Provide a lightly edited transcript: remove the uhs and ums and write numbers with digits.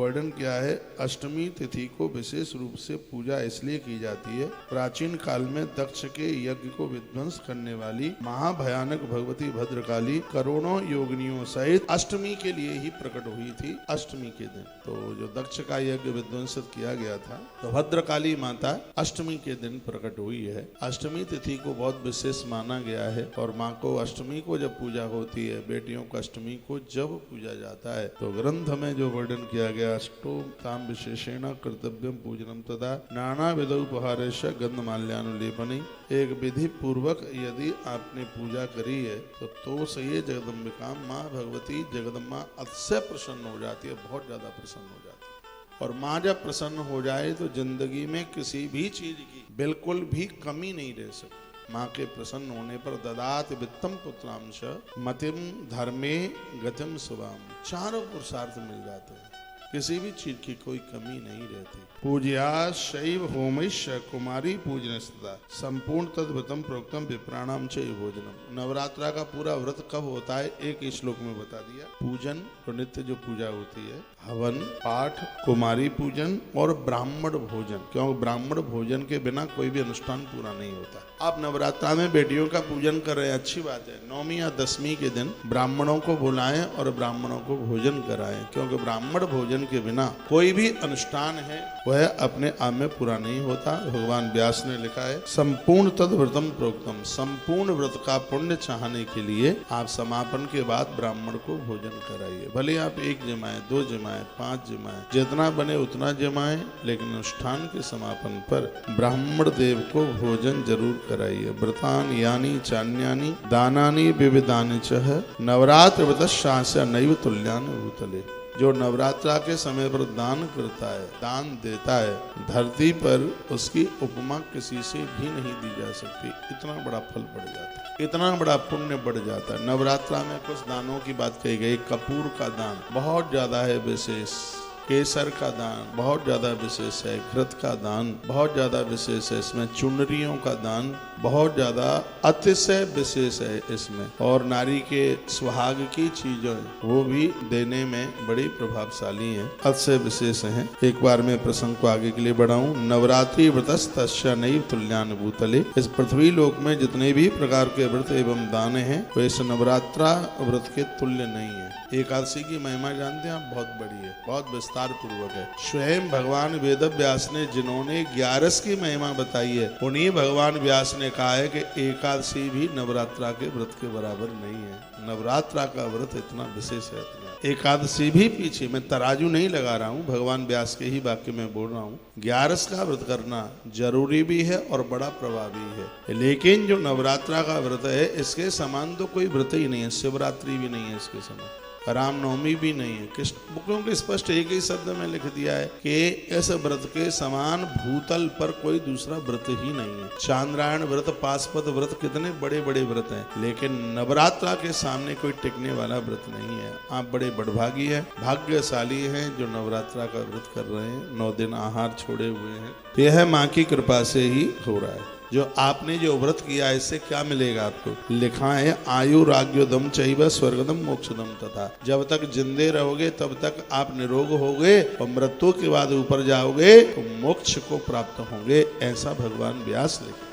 वर्णन क्या है। अष्टमी तिथि को विशेष रूप से पूजा इसलिए की जाती है, प्राचीन काल में दक्ष के यज्ञ को विध्वंस करने वाली महाभयानक भगवती भद्रकाली करोड़ों योगिनियों सहित अष्टमी के लिए ही प्रकट हुई थी। अष्टमी के दिन तो जो दक्ष का यज्ञ विध्वंसित किया गया था, तो भद्रकाली माता अष्टमी के दिन प्रकट हुई है। अष्टमी तिथि को बहुत विशेष माना गया है और माँ को अष्टमी को जब पूजा होती है, बेटियों को अष्टमी को जब पूजा जाता है, तो ग्रंथ में जो वर्णन किया गया, अष्टो ताम विशेषेण कर्तव्यम पूजनम तथा नाना विध उपहारेश गंधमाल्यानुलेपनी। एक विधि पूर्वक यदि आपने पूजा करी है तो से ये जगदम्बिका माँ भगवती जगदम्बा अतिशय प्रसन्न हो जाती है, बहुत ज्यादा प्रसन्न हो जाती है। और माँ जब प्रसन्न हो जाए तो जिंदगी में किसी भी चीज की बिल्कुल भी कमी नहीं रह सकती। माँ के प्रसन्न होने पर ददात वित्तम पुत्रांश मतिम धर्मे गतिम शुभम, चारों पुरुषार्थ मिल जाते हैं, किसी भी चीज की कोई कमी नहीं रहती। पूज्या शैव होमैश कुमारी पूजन संपूर्ण तद्व्रतम प्रोक्तम विप्राणाम च भोजनम। नवरात्रा का पूरा व्रत कब होता है, एक ही श्लोक में बता दिया। पूजन तो नित्य जो पूजा होती है, हवन पाठ, कुमारी पूजन और ब्राह्मण भोजन, क्योंकि ब्राह्मण भोजन के बिना कोई भी अनुष्ठान पूरा नहीं होता। आप नवरात्रा में बेटियों का पूजन कर रहे हैं, अच्छी बात है। नौमी या दसवीं के दिन ब्राह्मणों को बुलाएं और ब्राह्मणों को भोजन कराएं, क्योंकि ब्राह्मण भोजन के बिना कोई भी अनुष्ठान है वह अपने आप में पूरा नहीं होता। भगवान व्यास ने लिखा है, संपूर्ण तद्व्रतम प्रोक्तम, संपूर्ण व्रत का पुण्य चाहने के लिए आप समापन के बाद ब्राह्मण को भोजन कराइए। भले आप एक जमाएं, दो जमाएं, 5 जमाएं, जितना बने उतना जमाएं, लेकिन अनुष्ठान के समापन पर ब्राह्मण देव को भोजन जरूर कराइए। व्रतानि यानि चान्यानि दानानि विविधानि च नवरात्र व्रतस्य नैव तुल्यानि भूतले। जो नवरात्रा के समय पर दान करता है, दान देता है, धरती पर उसकी उपमा किसी से भी नहीं दी जा सकती। इतना बड़ा फल बढ़ जाता है, इतना बड़ा पुण्य बढ़ जाता है। नवरात्रा में कुछ दानों की बात कही गई। कपूर का दान बहुत ज्यादा है विशेष, केसर का दान बहुत ज्यादा विशेष है, घृत का दान बहुत ज्यादा विशेष है, इसमें चुनरियों का दान बहुत ज्यादा अतिशय विशेष है इसमें। और नारी के सुहाग की चीजें वो भी देने में बड़ी प्रभावशाली हैं, अतिशय विशेष हैं। एक बार मैं प्रसंग को आगे के लिए बढ़ाऊं। नवरात्रि व्रतस्तस्य नैव तुल्यानि भूतले। इस पृथ्वी लोक में जितने भी प्रकार के व्रत एवं दान हैं, वो इस नवरात्रा व्रत के तुल्य नहीं है। एकादशी की महिमा जानते हैं आप, बहुत बड़ी है, बहुत विस्तार पूर्वक है। स्वयं भगवान वेद व्यास ने जिन्होंने 11 की महिमा बताई है, उन्हीं भगवान व्यास ने कहा है कि एकादशी भी नवरात्रा के व्रत के बराबर नहीं है। नवरात्रा का व्रत इतना विशेष है, एकादशी भी पीछे, मैं तराजू नहीं लगा रहा हूँ, भगवान व्यास के ही वाक्य में बोल रहा हूँ। 11 का व्रत करना जरूरी भी है और बड़ा प्रभावी है, लेकिन जो नवरात्रा का व्रत है इसके समान तो कोई व्रत ही नहीं है। शिवरात्रि भी नहीं है इसके समान, रामनवमी भी नहीं है, क्योंकि स्पष्ट एक ही शब्द में लिख दिया है कि इस व्रत के समान भूतल पर कोई दूसरा व्रत ही नहीं है। चांद्रायण व्रत, पाशुपत व्रत, कितने बड़े बड़े व्रत हैं, लेकिन नवरात्रा के सामने कोई टिकने वाला व्रत नहीं है। आप बड़े बड़भागी हैं, भाग्यशाली हैं जो नवरात्रा का व्रत कर रहे हैं, 9 दिन आहार छोड़े हुए हैं। यह माँ की कृपा से ही हो रहा है। जो आपने जो व्रत किया, इससे क्या मिलेगा आपको? लिखा है आयु राज्योदम चैव स्वर्गदम मोक्षदम तथा। जब तक जिंदे रहोगे तब तक आप निरोग होगे और मृत्यु के बाद ऊपर जाओगे तो मोक्ष को प्राप्त होंगे, ऐसा भगवान व्यास लिखा।